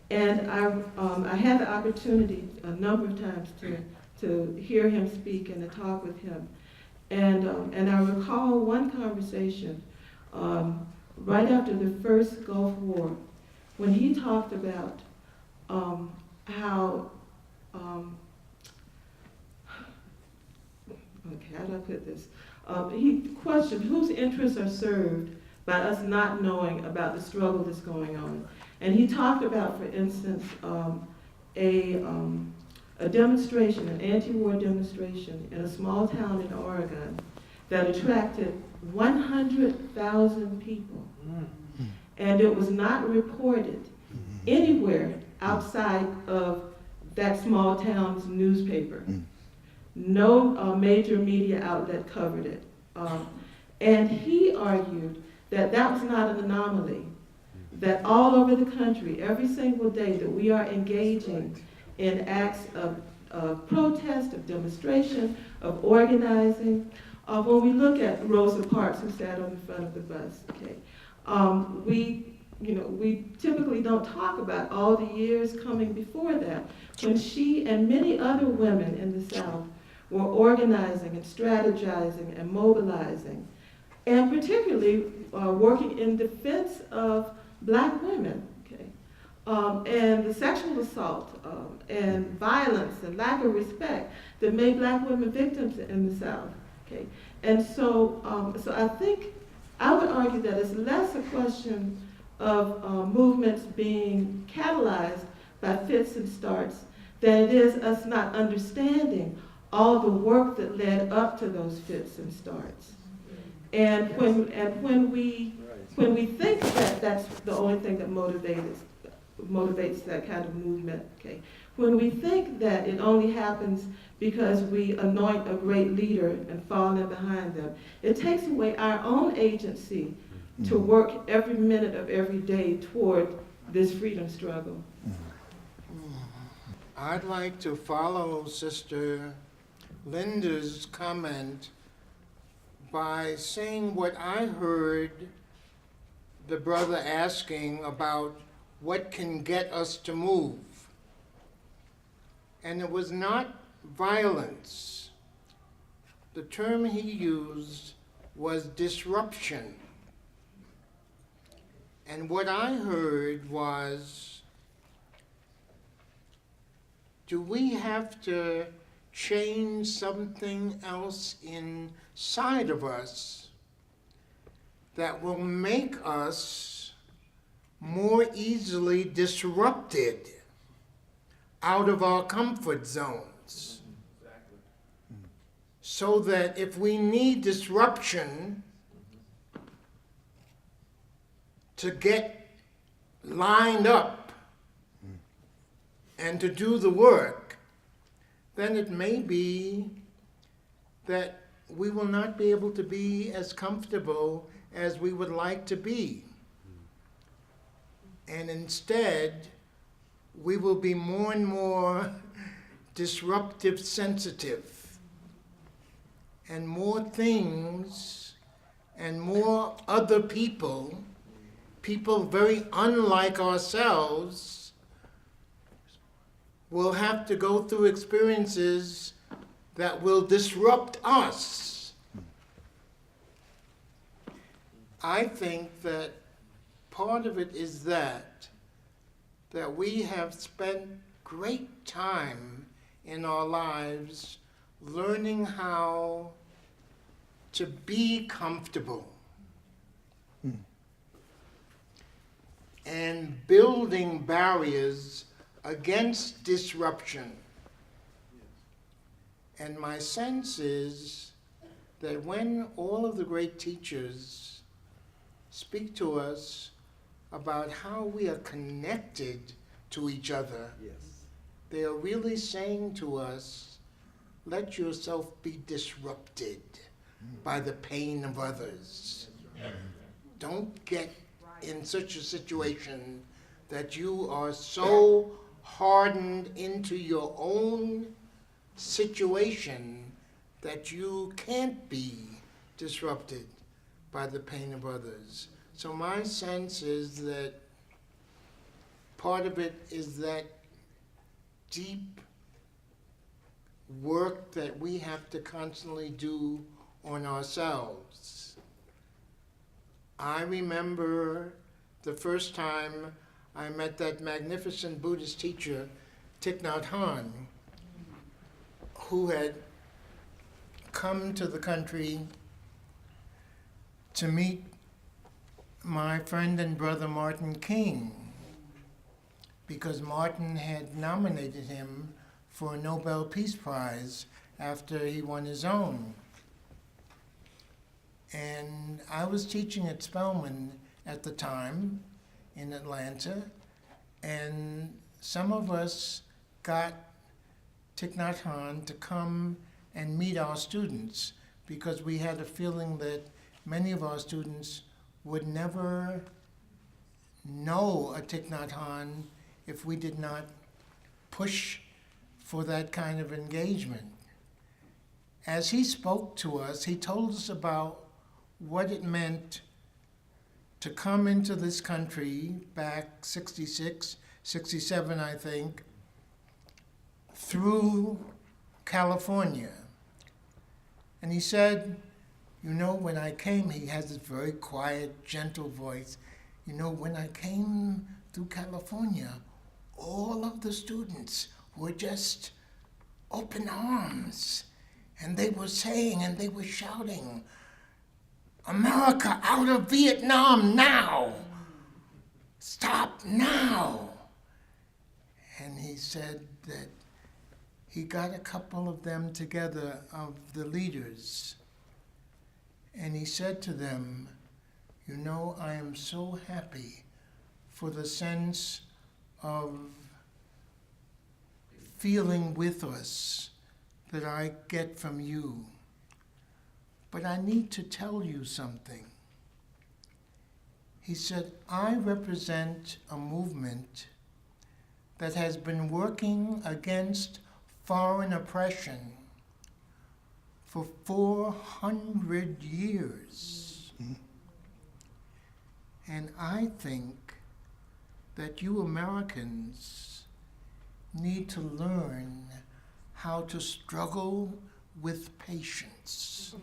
And I had the opportunity a number of times to hear him speak and to talk with him. And I recall one conversation right after the first Gulf War, when he talked about how, okay, how do I put this? He questioned whose interests are served by us not knowing about the struggle that's going on. And he talked about, for instance, a demonstration, an anti-war demonstration in a small town in Oregon that attracted 100,000 people. And it was not reported anywhere outside of that small town's newspaper. No major media outlet covered it. And he argued that that was not an anomaly, that all over the country, every single day, that we are engaging in acts of protest, of demonstration, of organizing. When we look at Rosa Parks, who sat on the front of the bus, okay, we typically don't talk about all the years coming before that, when she and many other women in the South were organizing and strategizing and mobilizing, and particularly working in defense of Black women, okay? And the sexual assault and violence and lack of respect that made Black women victims in the South, okay? And so I think I would argue that it's less a question of movements being catalyzed by fits and starts than it is us not understanding all the work that led up to those fits and starts. And when we think that that's the only thing that motivates that kind of movement, okay? When we think that it only happens because we anoint a great leader and fall in behind them, it takes away our own agency to work every minute of every day toward this freedom struggle. I'd like to follow Sister Linda's comment by saying what I heard the brother asking about what can get us to move. And it was not violence. The term he used was disruption. And what I heard was, do we have to change something else inside of us that will make us more easily disrupted out of our comfort zones? Exactly. So that if we need disruption to get lined up and to do the work, then it may be that we will not be able to be as comfortable as we would like to be. And instead, we will be more and more disruptive sensitive, and more things and more other people very unlike ourselves, will have to go through experiences that will disrupt us. I think that part of it is that we have spent great time in our lives learning how to be comfortable and building barriers against disruption. And my sense is that when all of the great teachers speak to us about how we are connected to each other, they are really saying to us, let yourself be disrupted by the pain of others. Don't get in such a situation that you are so hardened into your own situation that you can't be disrupted by the pain of others. So my sense is that part of it is that deep work that we have to constantly do on ourselves. I remember the first time I met that magnificent Buddhist teacher, Thich Nhat Hanh, who had come to the country to meet my friend and brother Martin King, because Martin had nominated him for a Nobel Peace Prize after he won his own. And I was teaching at Spelman at the time in Atlanta, and some of us got Thich Nhat Hanh to come and meet our students, because we had a feeling that many of our students would never know a Thich Nhat Hanh if we did not push for that kind of engagement. As he spoke to us, he told us about what it meant to come into this country back 66, 67, I think, through California. And he said, you know, when I came, he has this very quiet, gentle voice. You know, when I came through California, all of the students were just open arms. And they were saying and they were shouting, America out of Vietnam now! Stop now! And he said that he got a couple of them together, of the leaders, and he said to them, you know, I am so happy for the sense of feeling with us that I get from you. But I need to tell you something. He said, I represent a movement that has been working against foreign oppression for 400 years. And I think that you Americans need to learn how to struggle with patience.